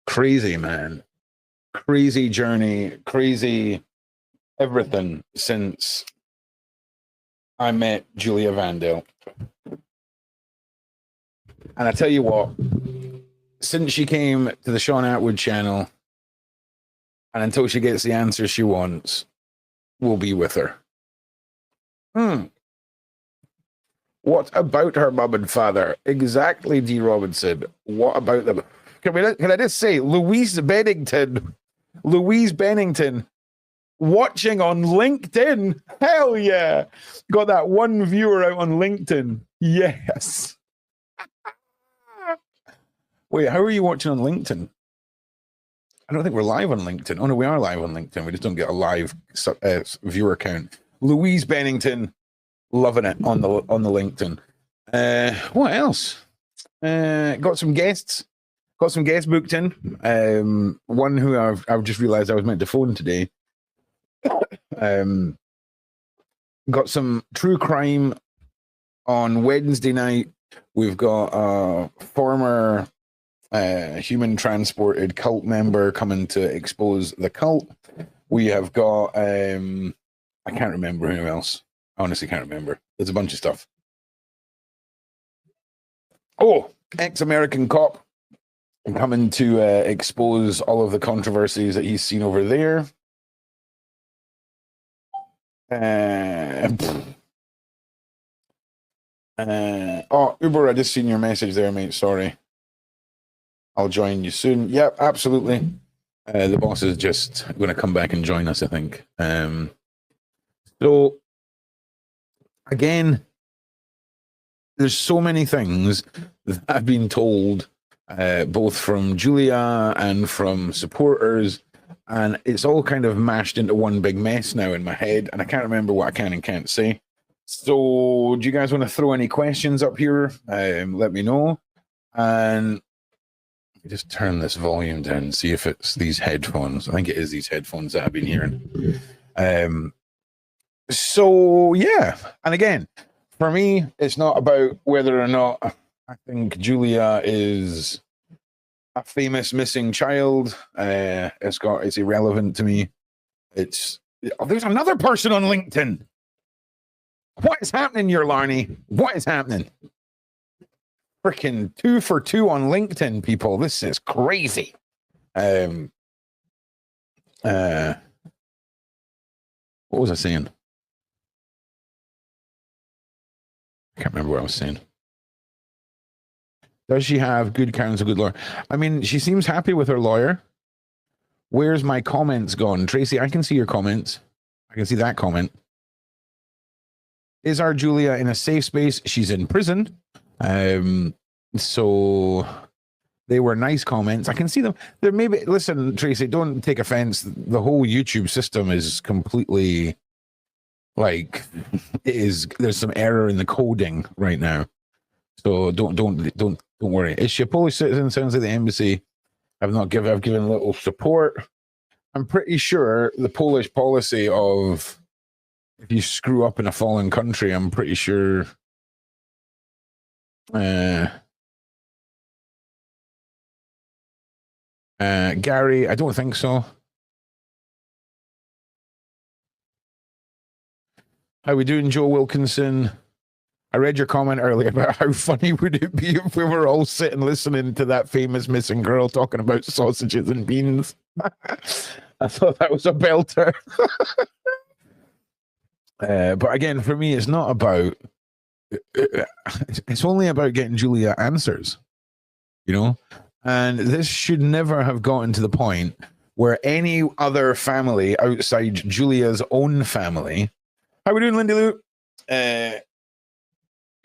Crazy, man. Crazy journey, crazy everything since I met Julia Wandel. And I tell you what, since she came to the Shaun Attwood channel, and until she gets the answers she wants, we'll be with her. What about her mum and father? Exactly, D. Robinson. What about them? Can I just say, Louise Bennington, watching on LinkedIn. Hell yeah. Got that one viewer out on LinkedIn. Yes. Wait, how are you watching on LinkedIn? I don't think we're live on LinkedIn. Oh, no, we are live on LinkedIn. We just don't get a live viewer count. Louise Bennington, loving it on the LinkedIn. What else? Got some guests booked in. One who I've just realized I was meant to phone today. Got some true crime on Wednesday night. We've got a former human transported cult member coming to expose the cult. We have got I can't remember who else. Honestly, can't remember. There's a bunch of stuff. Oh, ex-American cop coming to expose all of the controversies that he's seen over there. Oh, Uber, I just seen your message there, mate. Sorry. I'll join you soon. Yep, absolutely. The boss is just going to come back and join us, I think. So, again, there's so many things that I've been told, both from Julia and from supporters, and it's all kind of mashed into one big mess now in my head, and I can't remember what I can and can't say. So, do you guys want to throw any questions up here? Let me know. And just turn this volume down and see if it's these headphones. I think it is these headphones that I've been hearing. So, yeah. And again, for me, it's not about whether or not I think Julia is a famous missing child. It's irrelevant to me. There's another person on LinkedIn. What is happening here, Larney? What is happening? Freaking 2 for 2 on LinkedIn, people. This is crazy. What was I saying? I can't remember what I was saying. Does she have good counsel, good lawyer? I mean, she seems happy with her lawyer. Where's my comments gone? Tracy, I can see your comments. I can see that comment. Is our Julia in a safe space? She's in prison. So they were nice comments. I can see them. There maybe, listen, Tracy, don't take offense. The whole YouTube system is completely like there's some error in the coding right now. So don't worry. Is she a Polish citizen? Sounds like the embassy. I've given little support. I'm pretty sure the Polish policy of if you screw up in a foreign country, I'm pretty sure Gary, I don't think so. How we doing, Joe Wilkinson? I read your comment earlier about how funny would it be if we were all sitting listening to that famous missing girl talking about sausages and beans. I thought that was a belter. But again, for me, it's not about... It's only about getting Julia answers, you know? And this should never have gotten to the point where any other family outside Julia's own family... How we doing, Lindy Lou?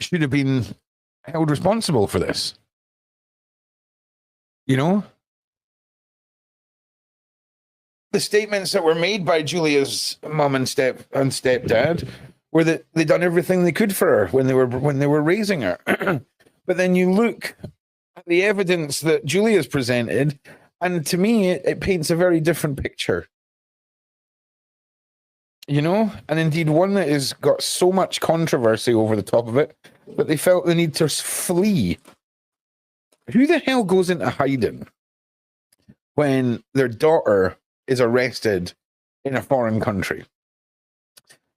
Should have been held responsible for this. You know? The statements that were made by Julia's mum and stepdad were that they'd done everything they could for her when they were raising her. But then you look at the evidence that Julia's presented, and to me, it paints a very different picture. You know, and indeed one that has got so much controversy over the top of it that they felt the need to flee. Who the hell goes into hiding when their daughter is arrested in a foreign country.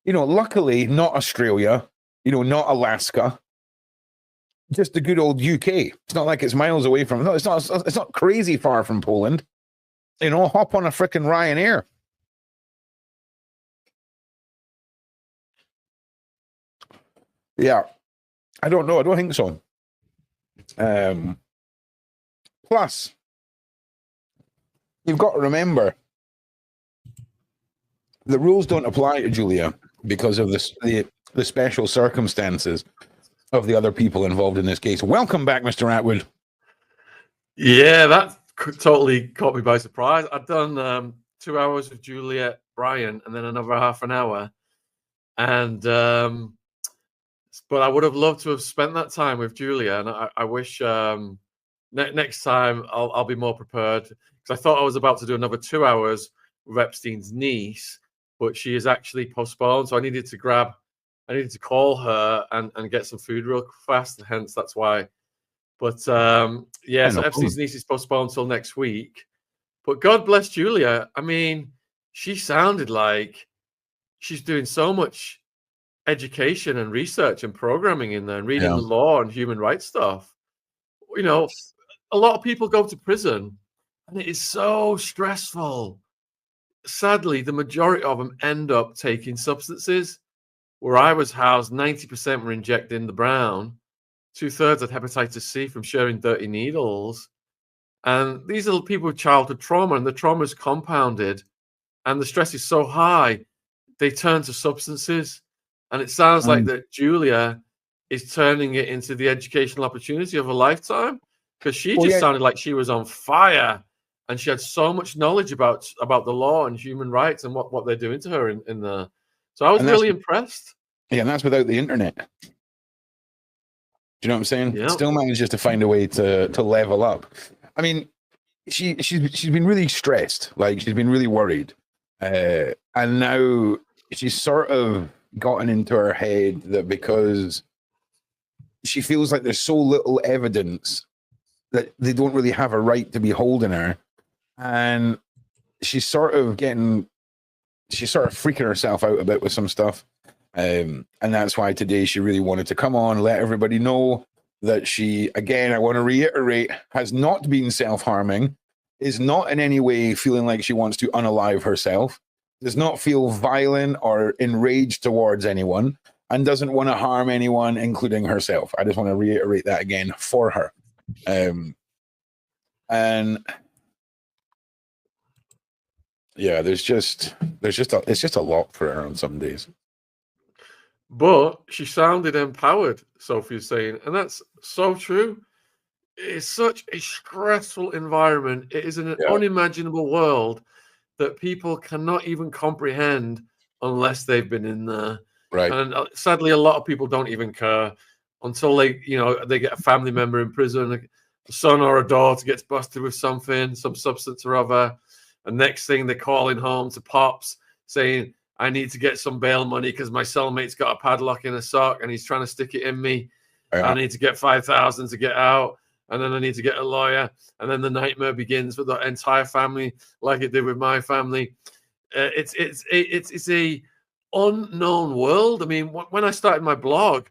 Luckily, not Australia, not Alaska, just the good old UK. It's not like it's miles away from. No, it's not crazy far from Poland. Hop on a frickin' Ryanair. Yeah, I don't know. I don't think so. Plus, you've got to remember the rules don't apply to Julia because of the special circumstances of the other people involved in this case. Welcome back, Mr. Attwood. Yeah, that totally caught me by surprise. I'd done 2 hours with Juliet Bryan and then another half an hour. And but I would have loved to have spent that time with Julia. And I wish next time I'll be more prepared, because I thought I was about to do another 2 hours with Epstein's niece, but she is actually postponed. So I needed to call her and get some food real fast. Hence, that's why. But so Epstein's niece is postponed till next week. But God bless Julia. I mean, she sounded like she's doing so much education and research and programming in there and reading the law and human rights stuff. A lot of people go to prison and it is so stressful. Sadly, the majority of them end up taking substances. Where I was housed, 90% were injecting the brown. 2/3 had hepatitis C from sharing dirty needles. And these are people with childhood trauma, and the trauma is compounded and the stress is so high, they turn to substances. And it sounds like that Julia is turning it into the educational opportunity of a lifetime, because she sounded like she was on fire and she had so much knowledge about the law and human rights and what they're doing to her in the. So I was really impressed. Yeah, and that's without the internet. Do you know what I'm saying? Yep. Still manages to find a way to level up. I mean, she's been really stressed. Like, she's been really worried. And now she's sort of gotten into her head that because she feels like there's so little evidence that they don't really have a right to be holding her. And she's sort of freaking herself out a bit with some stuff. And that's why today she really wanted to come on, let everybody know that she, again, I want to reiterate, has not been self-harming, is not in any way feeling like she wants to unalive herself, does not feel violent or enraged towards anyone, and doesn't want to harm anyone, including herself. I just want to reiterate that again for her. And yeah, it's just a lot for her on some days. But she sounded empowered, Sophie's saying, and that's so true. It's such a stressful environment. It is an unimaginable world that people cannot even comprehend unless they've been in there. Right. And sadly, a lot of people don't even care until they get a family member in prison, a son or a daughter gets busted with some substance or other. And next thing, they're calling home to pops saying, I need to get some bail money because my cellmate's got a padlock in a sock and he's trying to stick it in me. I need to get 5,000 to get out. And then I need to get a lawyer. And then the nightmare begins for the entire family, like it did with my family. It's a unknown world. I mean, when I started my blog,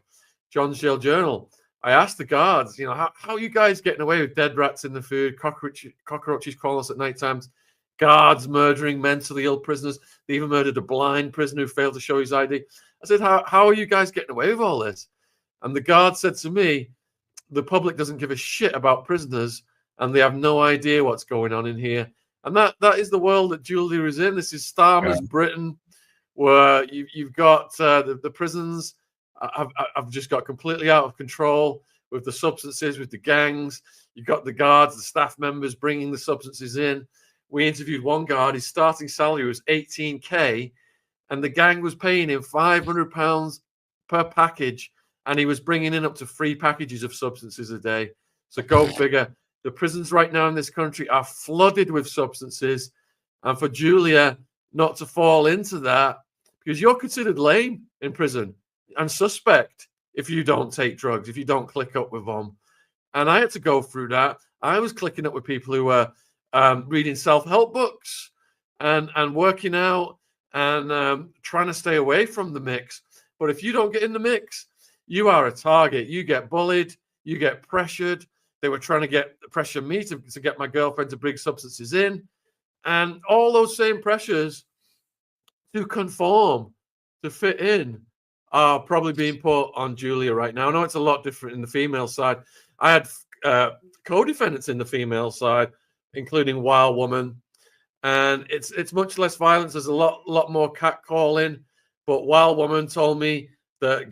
John's Jail Journal, I asked the guards, how are you guys getting away with dead rats in the food, cockroaches calling us at night times, guards murdering mentally ill prisoners? They even murdered a blind prisoner who failed to show his ID. I said, how are you guys getting away with all this? And the guard said to me, the public doesn't give a shit about prisoners and they have no idea what's going on in here. And that is the world that Julia is in. This is Starmer's Britain, where you've got the prisons have just got completely out of control with the substances, with the gangs. You've got the guards, the staff members bringing the substances in. We interviewed one guard. His starting salary was 18K, and the gang was paying him £500 per package, and he was bringing in up to 3 packages of substances a day. So go figure. The prisons right now in this country are flooded with substances, and for Julia not to fall into that, because you're considered lame in prison and suspect if you don't take drugs, if you don't click up with them. And I had to go through that. I was clicking up with people who were reading self-help books and working out and trying to stay away from the mix. But if you don't get in the mix, you are a target. You get bullied. You get pressured. They were trying to pressure me to get my girlfriend to bring substances in. And all those same pressures to conform, to fit in, are probably being put on Julia right now. I know it's a lot different in the female side. I had co-defendants in the female side, including Wild Woman, and it's much less violence. There's a lot more catcalling, but Wild Woman told me that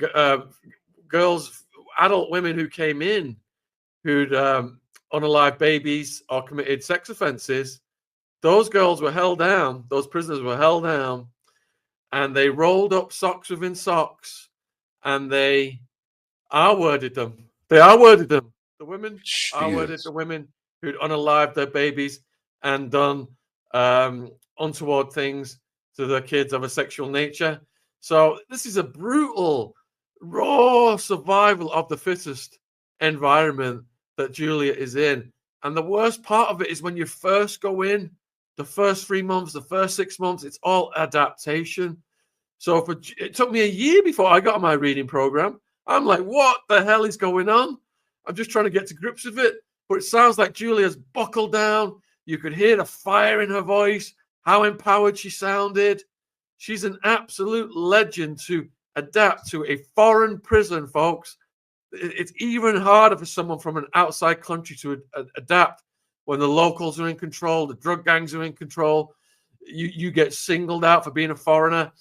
girls, adult women who came in who'd unalived babies or committed sex offenses, those girls were held down, those prisoners were held down, and they rolled up socks within socks, and they R-worded them. They R-worded them. The women R-worded the women who'd unalived their babies and done untoward things to their kids of a sexual nature. So this is a brutal, raw survival of the fittest environment that Julia is in. And the worst part of it is when you first go in, the first 3 months, the first 6 months, it's all adaptation. So it took me a year before I got on my reading program. I'm like, what the hell is going on? I'm just trying to get to grips with it. But it sounds like Julia's buckled down. You could hear the fire in her voice, how empowered she sounded. She's an absolute legend to adapt to a foreign prison, folks. It's even harder for someone from an outside country to adapt when the locals are in control, the drug gangs are in control. You get singled out for being a foreigner,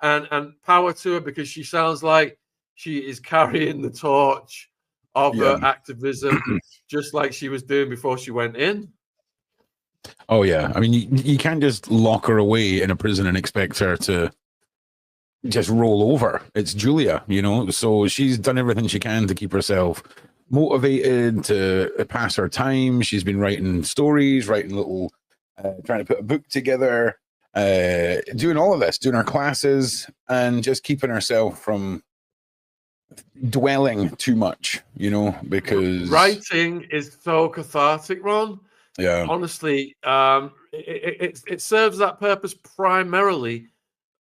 and power to her, because she sounds like she is carrying the torch of her activism, just like she was doing before she went in. Oh yeah, I mean, you can't just lock her away in a prison and expect her to just roll over. It's Julia, you know, so she's done everything she can to keep herself motivated, to pass her time. She's been writing stories, writing little, trying to put a book together, doing all of this, doing her classes, and just keeping herself from dwelling too much, you know, because writing is so cathartic, Ron. Yeah, honestly, it serves that purpose primarily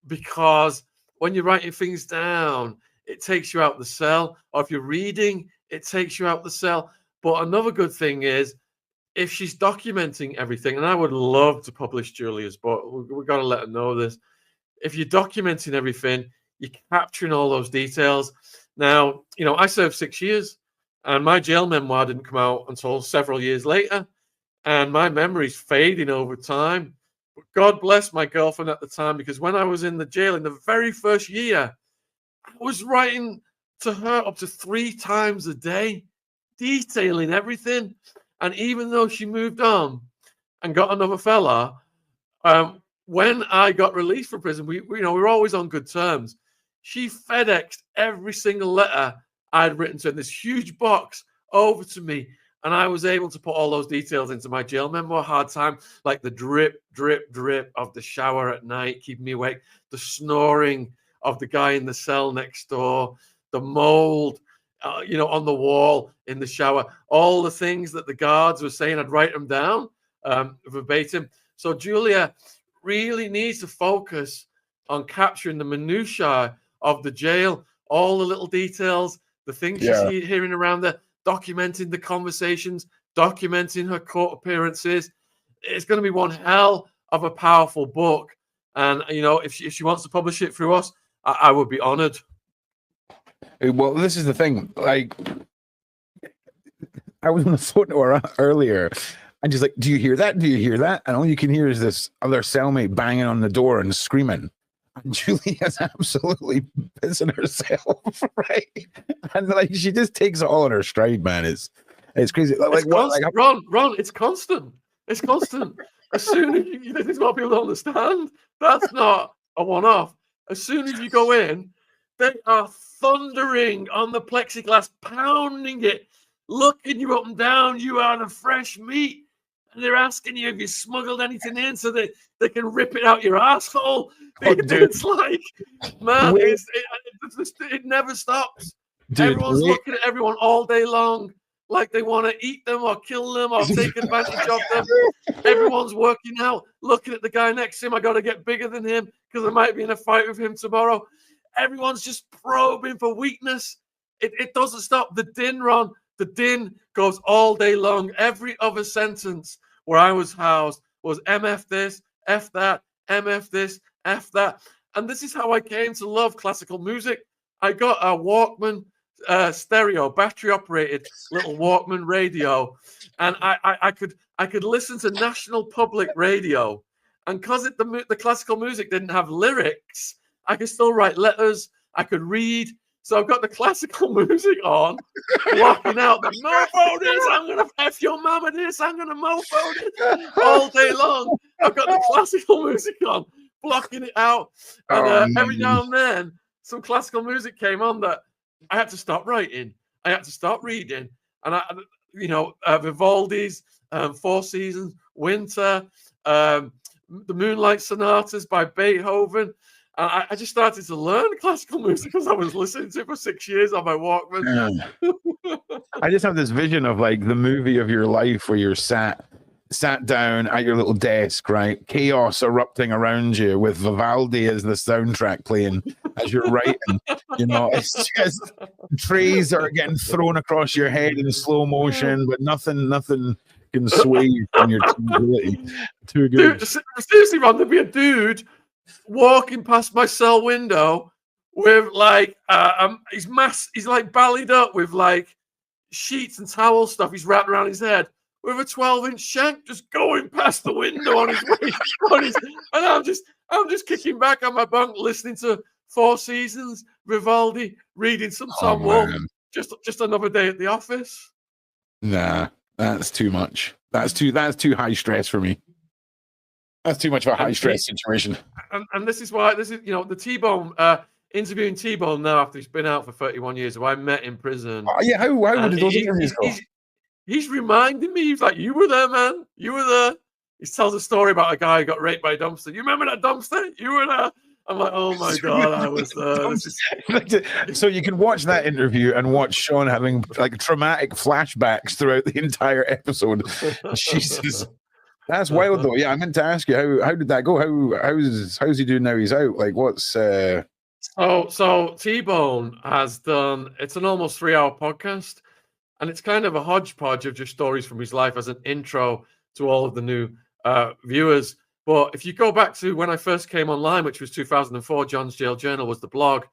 because when you're writing things down, it takes you out the cell. Or if you're reading, it takes you out the cell. But another good thing is, if she's documenting everything, and I would love to publish Julia's book, we've got to let her know this. If you're documenting everything, you're capturing all those details. Now, you know, I served 6 years, and my jail memoir didn't come out until several years later. And my memory's fading over time. But God bless my girlfriend at the time, because when I was in the jail in the very first year, I was writing to her up to 3 times a day, detailing everything. And even though she moved on and got another fella, when I got released from prison, we were always on good terms. She FedExed every single letter I'd written to her in this huge box over to me. And I was able to put all those details into my jail memoir. Hard time, like the drip, drip, drip of the shower at night, keeping me awake, the snoring of the guy in the cell next door, the mold, on the wall in the shower, all the things that the guards were saying, I'd write them down verbatim. So Julia really needs to focus on capturing the minutiae of the jail, all the little details, the things she's hearing around there, documenting the conversations, documenting her court appearances. It's going to be one hell of a powerful book. And, you know, if she wants to publish it through us, I would be honored. Well, this is the thing. Like, I was on the phone to her earlier, and she's like, "Do you hear that? Do you hear that?" And all you can hear is this other cellmate banging on the door and screaming. And Julia's absolutely pissing herself, right? And like, she just takes it all in her stride, man. It's crazy. Like, what? Like, Ron, it's constant. It's constant. As soon as this is what people don't understand. That's not a one-off. As soon as you go in, they are thundering on the plexiglass, pounding it, looking you up and down. You are the fresh meat. And they're asking you if you smuggled anything in so that they can rip it out your asshole. It's like, man, it never stops. Dude, Everyone's looking at everyone all day long. like they want to eat them or kill them or take advantage of them. Everyone's working out, looking at the guy next to him. I got to get bigger than him because I might be in a fight with him tomorrow. Everyone's just probing for weakness. It doesn't stop. The din, Ron, the din goes all day long. Every other sentence where I was housed was MF this, F that, MF this, F that. And this is how I came to love classical music. I got a Walkman stereo, battery operated little Walkman radio, and I could listen to National Public Radio, and because the classical music didn't have lyrics, I could still write letters, I could read. So I've got the classical music on, walking out the mofo this, I'm gonna F your mama this, I'm gonna mofo this all day long. I've got the classical music on, blocking it out, and every now and then some classical music came on that I had to stop writing. I had to stop reading. And Vivaldi's Four Seasons, Winter, the Moonlight Sonatas by Beethoven. And I just started to learn classical music because I was listening to it for 6 years on my Walkman. Yeah. I just have this vision of like the movie of your life where you're sat down at your little desk, right? Chaos erupting around you with Vivaldi as the soundtrack playing as you're writing. It's just trays are getting thrown across your head in slow motion, but nothing can sway you from your ability. Too good. Dude, seriously, Ron, there'd be a dude walking past my cell window with like he's like ballied up with like sheets and towel stuff he's wrapped around his head, with a 12-inch shank just going past the window on his way. And I'm just kicking back on my bunk, listening to Four Seasons, Vivaldi, reading some Tom Wolfe. Just another day at the office. Nah, that's too much. That's too high stress for me. That's too much of a high stress situation. And this is why the T-Bone interviewing T-Bone now after he's been out for 31 years, who I met in prison. Oh, yeah, how did those interviews go? He's reminding me, he's like, you were there, man. You were there. He tells a story about a guy who got raped by a dumpster. You remember that dumpster? You were there. I'm like, oh my God, I was there. So you can watch that interview and watch Shaun having like traumatic flashbacks throughout the entire episode. Jesus. That's wild though. Yeah, I meant to ask you, how did that go? How's he doing now he's out? Like what's So T-Bone has done, it's an almost 3-hour podcast. And it's kind of a hodgepodge of just stories from his life as an intro to all of the new viewers. But if you go back to when I first came online, which was 2004, John's Jail Journal was the blog.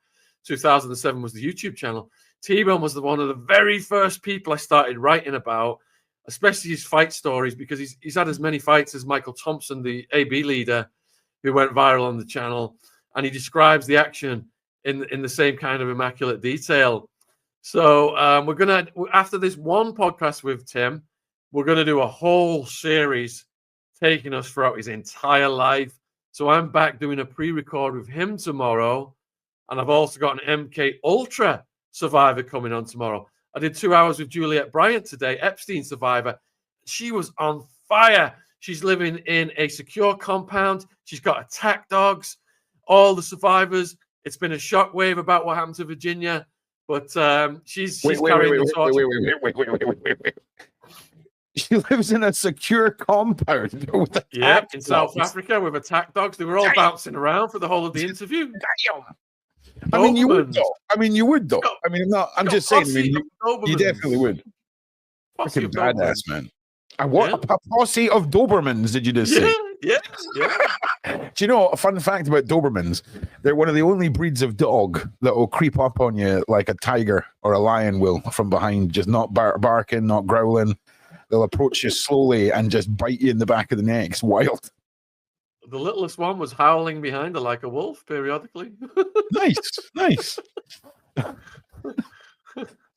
2007 was the YouTube channel. T-Bone was one of the very first people I started writing about, especially his fight stories, because he's had as many fights as Michael Thompson, the AB leader, who went viral on the channel. And he describes the action in the same kind of immaculate detail. So we're going to, after this one podcast with Tim, we're going to do a whole series taking us throughout his entire life. So I'm back doing a pre-record with him tomorrow. And I've also got an MK Ultra survivor coming on tomorrow. I did 2 hours with Juliet Bryant today, Epstein survivor. She was on fire. She's living in a secure compound. She's got attack dogs. All the survivors. It's been a shockwave about what happened to Virginia. But she's carrying the torch. Wait. She lives in a secure compound. Yeah, in South Africa with attack dogs. They were all bouncing around for the whole of the interview. I mean, you would though. I'm just saying. You definitely would. Fucking badass, man. A posse of Dobermans, did you just say? Yeah. Do you know a fun fact about Dobermans? They're one of the only breeds of dog that will creep up on you like a tiger or a lion will from behind, just not barking, not growling. They'll approach you slowly and just bite you in the back of the neck. It's wild. The littlest one was howling behind her like a wolf periodically. Nice.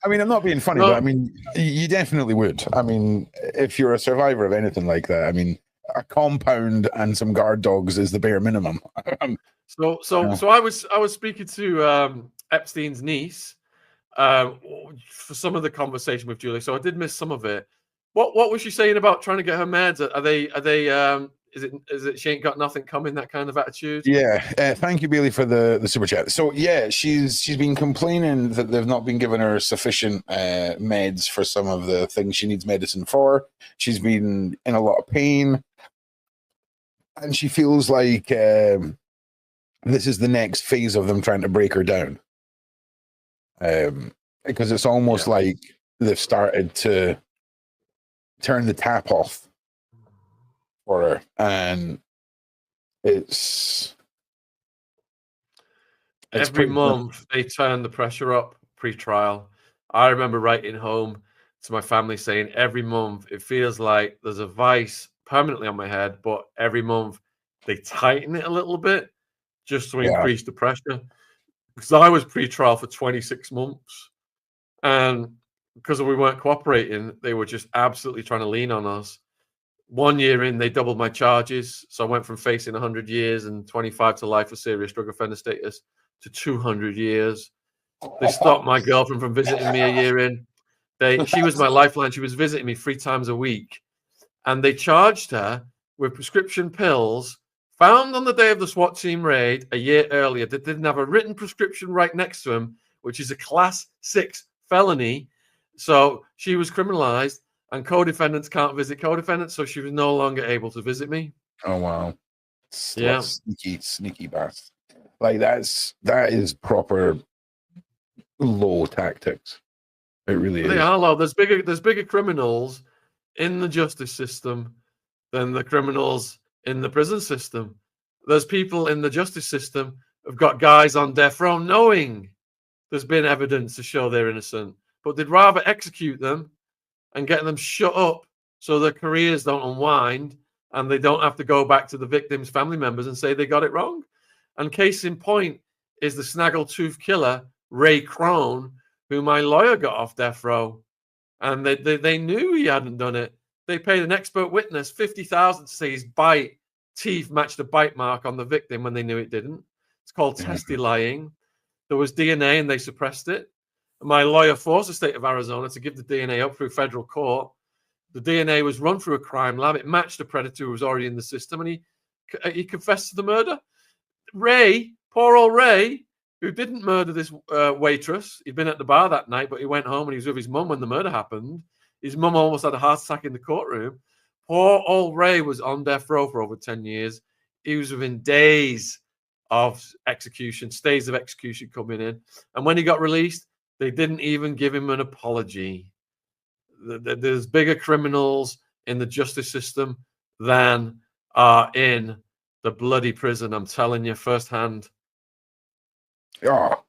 I mean, I'm not being funny, but I mean, you definitely would. I mean, if you're a survivor of anything like that, I mean, a compound and some guard dogs is the bare minimum. So I was speaking to Epstein's niece for some of the conversation with Julie. So I did miss some of it. What was she saying about trying to get her meds? Are they Is it she ain't got nothing coming? That kind of attitude. Yeah. Thank you, Bailey, for the super chat. So yeah, she's been complaining that they've not been giving her sufficient meds for some of the things she needs medicine for. She's been in a lot of pain, and she feels like this is the next phase of them trying to break her down. Because it's almost like they've started to turn the tap off for her, and it's every month they turn the pressure up pre-trial. I remember writing home to my family saying every month it feels like there's a vice permanently on my head, but every month they tighten it a little bit just to increase the pressure. Because I was pre-trial for 26 months, and because we weren't cooperating, they were just absolutely trying to lean on us. 1 year in, they doubled my charges. So I went from facing 100 years and 25 to life for serious drug offender status to 200 years. They stopped my girlfriend from visiting me a year in. She was my lifeline. She was visiting me 3 times a week. And they charged her with prescription pills found on the day of the SWAT team raid a year earlier that didn't have a written prescription right next to them, which is a class 6 felony. So she was criminalized, and co-defendants can't visit co-defendants, so she was no longer able to visit me. Oh wow. Yeah. Sneaky bastard. Like that is proper low tactics. It really is. They are low. There's bigger criminals in the justice system than the criminals in the prison system. There's people in the justice system who've got guys on death row knowing there's been evidence to show they're innocent, but they'd rather execute them and get them shut up so their careers don't unwind and they don't have to go back to the victims' family members and say they got it wrong. And case in point is the snaggletooth killer, Ray Crone, who my lawyer got off death row. And they knew he hadn't done it. They paid an expert witness $50,000 to say his teeth matched a bite mark on the victim when they knew it didn't. It's called testy lying. There was DNA and they suppressed it. My lawyer forced the state of Arizona to give the DNA up through federal court. The DNA was run through a crime lab. It matched a predator who was already in the system, and he confessed to the murder. Ray, poor old Ray, who didn't murder this waitress. He'd been at the bar that night, but he went home and he was with his mum when the murder happened. His mum almost had a heart attack in the courtroom. Poor old Ray was on death row for over 10 years. He was within days of execution, stays of execution coming in. And when he got released, they didn't even give him an apology. There's bigger criminals in the justice system than are in the bloody prison. I'm telling you firsthand. Oh,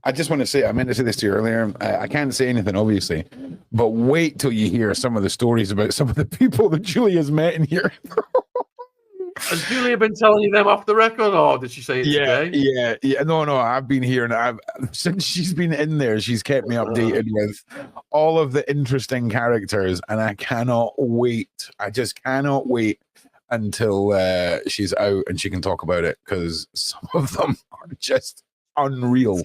I just want to say, I meant to say this to you earlier. I can't say anything, obviously, but wait till you hear some of the stories about some of the people that Julia's met in here. Has Julia been telling you them off the record, or did she say it today? Yeah. No. I've been here, and since she's been in there, she's kept me updated with all of the interesting characters, and I cannot wait. I just cannot wait until she's out and she can talk about it, because some of them are just unreal.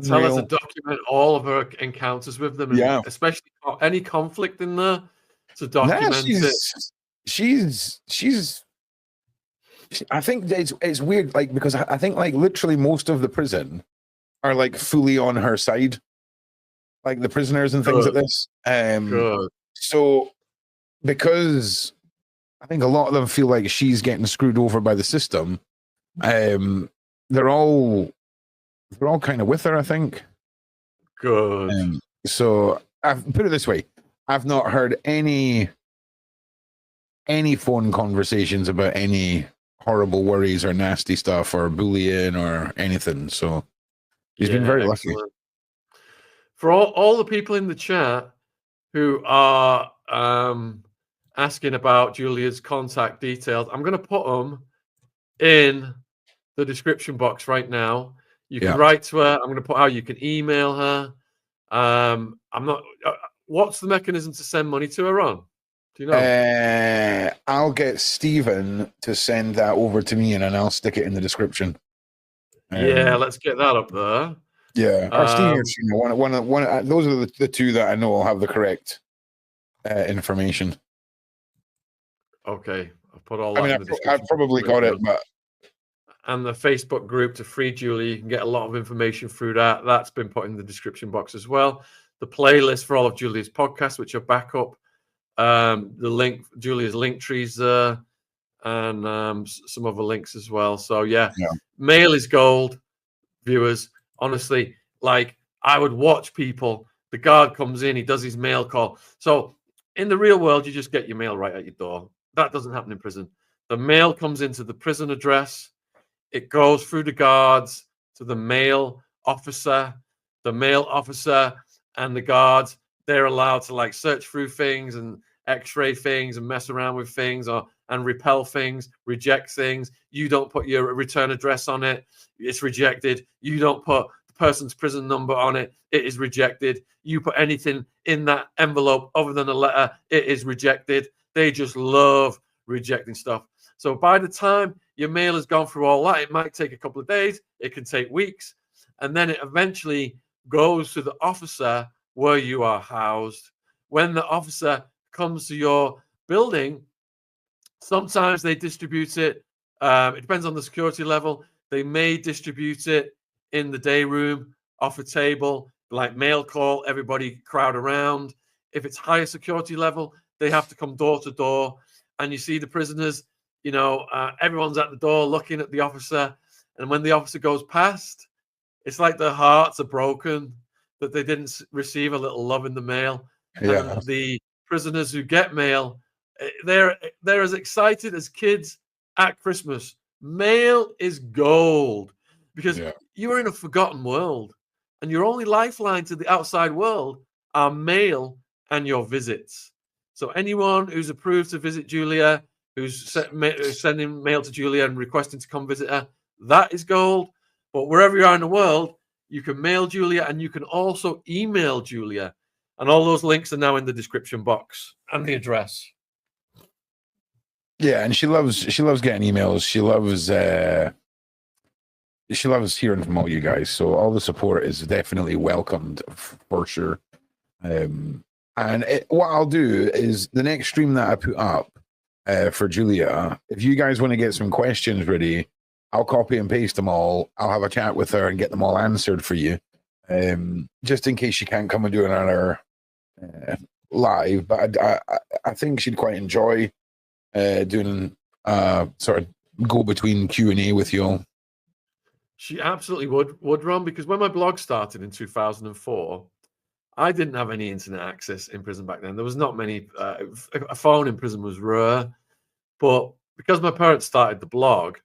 Tell us to document all of her encounters with them, and especially any conflict in there, to document it. She's I think it's weird, like, because I think like literally most of the prison are like fully on her side, like the prisoners and things like this. So because I think a lot of them feel like she's getting screwed over by the system, they're all kind of with her, I think. Good. So I've put it this way: I've not heard any phone conversations about any horrible worries or nasty stuff or bullying or anything. So he's been very lucky. For all the people in the chat who are asking about Julia's contact details, I'm going to put them in the description box right now. You can write to her. I'm going to put how you can email her. I'm not. What's the mechanism to send money to her on? Do you know? I'll get Stephen to send that over to me, and then I'll stick it in the description. Let's get that up there. Yeah, or Stephen, one. Those are the two that I know will have the correct information. Okay, I've put all I that mean, in the description. I've probably got it, but and the Facebook group to free Julia. You can get a lot of information through that. That's been put in the description box as well. The playlist for all of Julia's podcasts, which are back up. The link, Julia's link trees there, and some other links as well. So yeah, mail is gold, viewers. Honestly, like I would watch people. The guard comes in, he does his mail call. So in the real world, you just get your mail right at your door. That doesn't happen in prison. The mail comes into the prison address. It goes through the guards to the mail officer. The mail officer and the guards, they're allowed to like search through things and x-ray things and mess around with things and repel things, reject things. You don't put your return address on it, it's rejected. You don't put the person's prison number on it, it is rejected. You put anything in that envelope other than a letter, it is rejected. They just love rejecting stuff. So by the time your mail has gone through all that, it might take a couple of days, it can take weeks, and then it eventually goes to the officer where you are housed. When the officer comes to your building, sometimes they distribute it. It depends on the security level. They may distribute it in the day room, off a table, like mail call, everybody crowd around. If it's higher security level, they have to come door to door. And you see the prisoners, everyone's at the door looking at the officer. And when the officer goes past, it's like their hearts are broken that they didn't receive a little love in the mail. yeah, And the prisoners who get mail, they're as excited as kids at Christmas. Mail is gold because you are in a forgotten world, and your only lifeline to the outside world are mail and your visits. So anyone who's approved to visit Julia, who's sending mail to Julia and requesting to come visit her, that is gold. But wherever you are in the world, you can mail Julia and you can also email Julia. And all those links are now in the description box and the address. Yeah, and she loves getting emails. She loves hearing from all you guys. So all the support is definitely welcomed for sure. And what I'll do is the next stream that I put up for Julia, if you guys want to get some questions ready, I'll copy and paste them all. I'll have a chat with her and get them all answered for you, just in case she can't come and do another live. But I think she'd quite enjoy doing sort of go between Q&A with you all. She absolutely would, Ron, because when my blog started in 2004, I didn't have any internet access in prison back then. There was not many. A phone in prison was rare, but because my parents started the blog,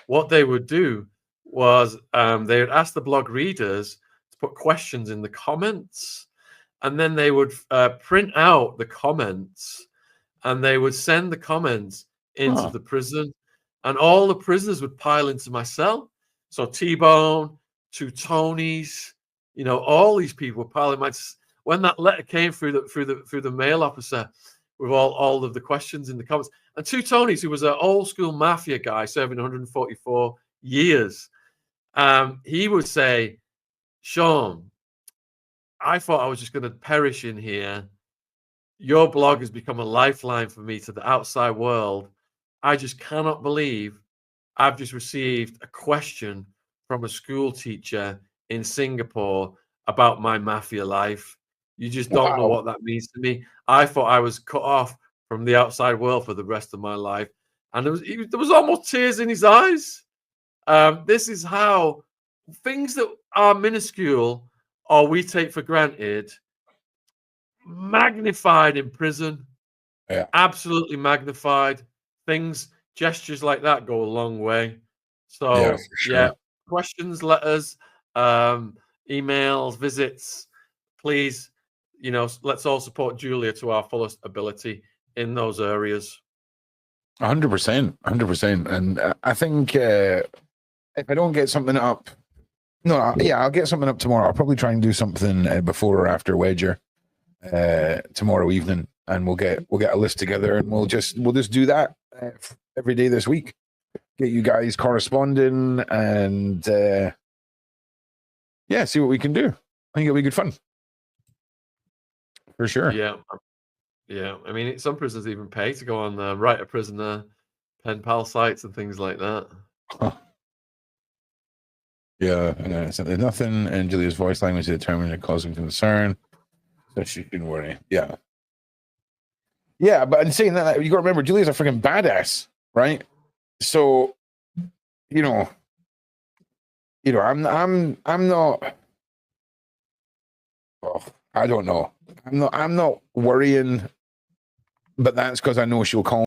what they would do was they would ask the blog readers to put questions in the comments, and then they would print out the comments, and they would send the comments into the prison, and all the prisoners would pile into my cell. So T-Bone, two Tonys, all these people were piling. When that letter came through the mail officer with all of the questions in the comments, and two Tonys, who was an old school mafia guy serving 144 years, he would say, "Shaun, I thought I was just going to perish in here. Your blog has become a lifeline for me to the outside world. I just cannot believe I've just received a question from a school teacher in Singapore about my mafia life. You just don't know what that means to me. I thought I was cut off from the outside world for the rest of my life." And there was almost tears in his eyes. This is how things that are minuscule or we take for granted, magnified in prison, absolutely magnified. Gestures like that go a long way. So questions, letters, emails, visits, please, let's all support Julia to our fullest ability in those areas. 100%, 100%. And I think if I don't get something up, I'll get something up tomorrow. I'll probably try and do something before or after Wedger tomorrow evening, and we'll get a list together, and we'll just do that every day this week. Get you guys corresponding, and see what we can do. I think it'll be good fun for sure. Yeah. I mean, some prisoners even pay to go on Write a Prisoner pen pal sites and things like that. Yeah, so there's nothing in Julia's voice language to determine the causing concern, so she shouldn't worry. Yeah, but in saying that, you got to remember, Julia's a freaking badass, right? So, I'm not. Oh, I don't know. I'm not worrying, but that's because I know she'll call